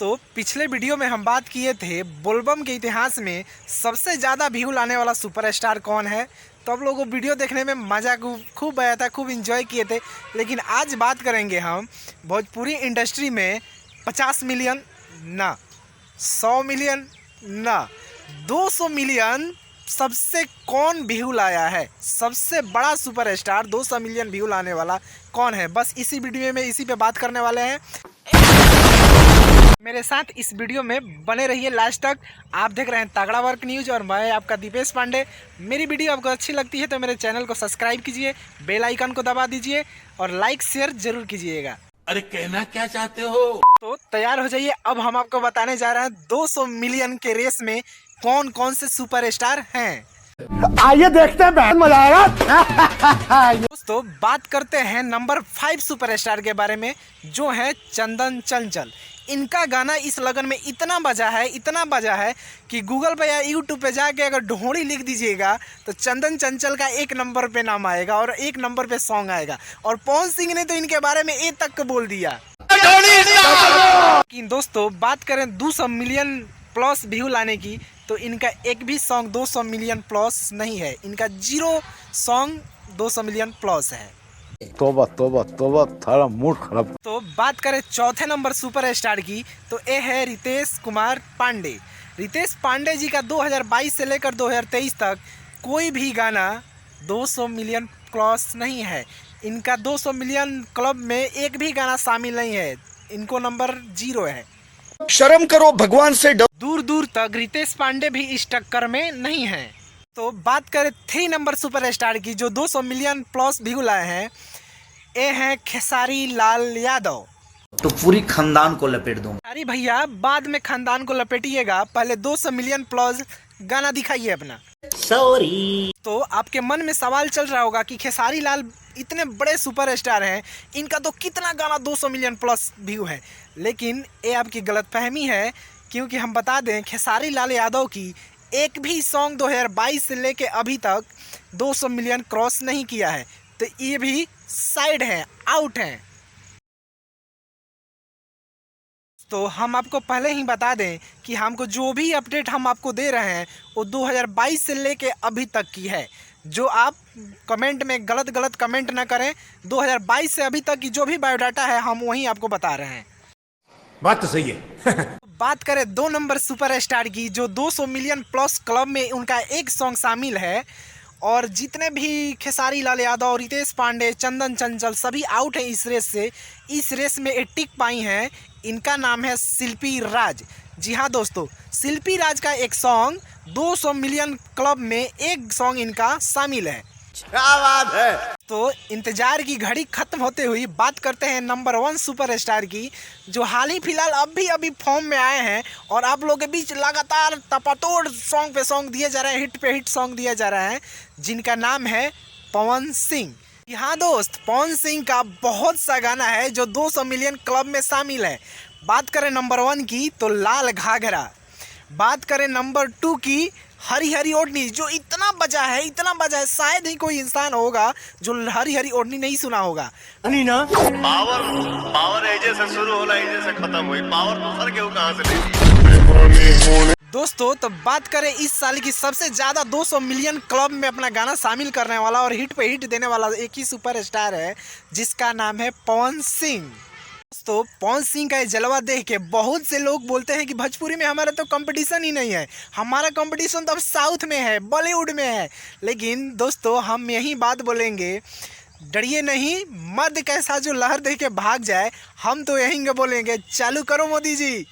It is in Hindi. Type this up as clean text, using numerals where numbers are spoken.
तो पिछले वीडियो में हम बात किए थे बोलबम के इतिहास में सबसे ज़्यादा व्यू लाने वाला सुपरस्टार कौन है। तो आप लोगों को वीडियो देखने में मज़ा खूब आया था, खूब इंजॉय किए थे। लेकिन आज बात करेंगे हम भोजपुरी इंडस्ट्री में 50 मिलियन ना, 100 मिलियन ना, 200 मिलियन सबसे कौन व्यू लाया है। सबसे बड़ा सुपरस्टार 200 मिलियन व्यू लाने वाला कौन है, बस इसी वीडियो में इसी पे बात करने वाले हैं। मेरे साथ इस वीडियो में बने रहिए लास्ट तक। आप देख रहे हैं तगड़ा वर्क न्यूज़ और मैं आपका दीपेश पांडे। मेरी वीडियो आपको अच्छी लगती है तो मेरे चैनल को सब्सक्राइब कीजिए, बेल आइकन को दबा दीजिए और लाइक शेयर जरूर कीजिएगा। अरे कहना क्या चाहते हो? तो तैयार हो जाइए, अब हम आपको बताने जा रहे हैं 200 मिलियन के रेस में कौन कौन से सुपरस्टार हैं। आइए देखते हैं, बहुत मजा आएगा। दोस्तों बात करते हैं नंबर 5 सुपरस्टार के बारे में, जो है चंदन चंचल। इनका गाना इस लगन में इतना बजा है कि गूगल पे या यूट्यूब पे जाके अगर ढोड़ी लिख दीजिएगा तो चंदन चंचल का 1 नंबर पे नाम आएगा और 1 नंबर पे सॉन्ग आएगा। और पवन सिंह ने तो इनके बारे में ए तक बोल दिया। लेकिन दोस्तों बात करें 200 मिलियन प्लस व्यू लाने की, तो इनका एक भी सॉन्ग 200 मिलियन प्लस नहीं है। इनका 0 सॉन्ग 200 मिलियन प्लस है। तोबा तोबा तोबा, थारा मूड खराब। तो बात करें चौथे नंबर सुपरस्टार की, तो ये है रितेश कुमार पांडे। रितेश पांडे जी का 2022 से लेकर 2023 तक कोई भी गाना 200 मिलियन क्रॉस नहीं है। इनका 200 मिलियन क्लब में एक भी गाना शामिल नहीं है। इनको नंबर 0 है। शर्म करो, भगवान से डरो। दूर दूर तक रितेश पांडे भी इस टक्कर में नहीं है। तो बात करें 3 नंबर सुपरस्टार की, जो 200 मिलियन प्लस व्यू लाए हैं, ये हैं खेसारी लाल यादव। तो पूरी खानदान को लपेट दूं। अरे भैया बाद में खानदान को लपेटिएगा, पहले 200 मिलियन प्लस गाना दिखाइए अपना। सॉरी। तो आपके मन में सवाल चल रहा होगा कि खेसारी लाल इतने बड़े सुपरस्टार हैं, इनका तो कितना गाना 200 मिलियन प्लस व्यू है। लेकिन ये आपकी गलतफहमी है, क्योंकि हम बता दें खेसारी लाल यादव की एक भी सॉन्ग 2022 से लेके अभी तक 200 मिलियन क्रॉस नहीं किया है। तो ये भी साइड हैं, आउट हैं। तो हम आपको पहले ही बता दें कि हमको जो भी अपडेट हम आपको दे रहे हैं वो 2022 से लेके अभी तक की है। जो आप कमेंट में गलत कमेंट ना करें। 2022 से अभी तक की जो भी बायोडाटा है हम वहीं आपको बता रहे हैं। बात तो सही है। बात करें 2 नंबर सुपरस्टार की, जो 200 मिलियन प्लस क्लब में उनका एक सॉन्ग शामिल है। और जितने भी खेसारी लाल यादव, रितेश पांडे, चंदन चंचल सभी आउट हैं इस रेस से। इस रेस में ये टिक पाई हैं। इनका नाम है शिल्पी राज। जी हाँ दोस्तों, शिल्पी राज का एक सॉन्ग 200 मिलियन क्लब में एक सॉन्ग इनका शामिल है। क्या बात है। तो इंतजार की घड़ी खत्म होते हुई बात करते हैं नंबर 1 सुपरस्टार की, जो हाल ही फिलहाल अभी फॉर्म में आए हैं और आप लोगों के बीच लगातार तपातोड़ सॉन्ग पे सॉन्ग दिए जा रहे हैं, हिट पे हिट सॉन्ग दिए जा रहे हैं, जिनका नाम है पवन सिंह। यहाँ दोस्त पवन सिंह का बहुत सा गाना है जो 200 मिलियन क्लब में शामिल है। बात करें नंबर 1 की तो लाल घाघरा। बात करें नंबर 2 की हरी हरी ओढ़नी, जो इतना बजा है, शायद ही कोई इंसान होगा जो हरी हरी ओढ़नी नहीं सुना होगा। पावर एजे से शुरू होला, एजे से खत्म हुई। पावर दूसर के कहां से लेगी? दोस्तों तो बात करें इस साल की सबसे ज़्यादा 200 मिलियन क्लब में अपना गाना शामिल करने वाला और हिट पे हिट देने वाला एक ही सुपरस्टार है, जिसका नाम है पवन सिंह। दोस्तों पवन सिंह का ये जलवा देख के बहुत से लोग बोलते हैं कि भोजपुरी में हमारा तो कंपटीशन ही नहीं है, हमारा कंपटीशन तो अब साउथ में है, बॉलीवुड में है। लेकिन दोस्तों हम यही बात बोलेंगे, डरिए नहीं, मर्द कैसा जो लहर देख के भाग जाए। हम तो यही बोलेंगे, चालू करो मोदी जी।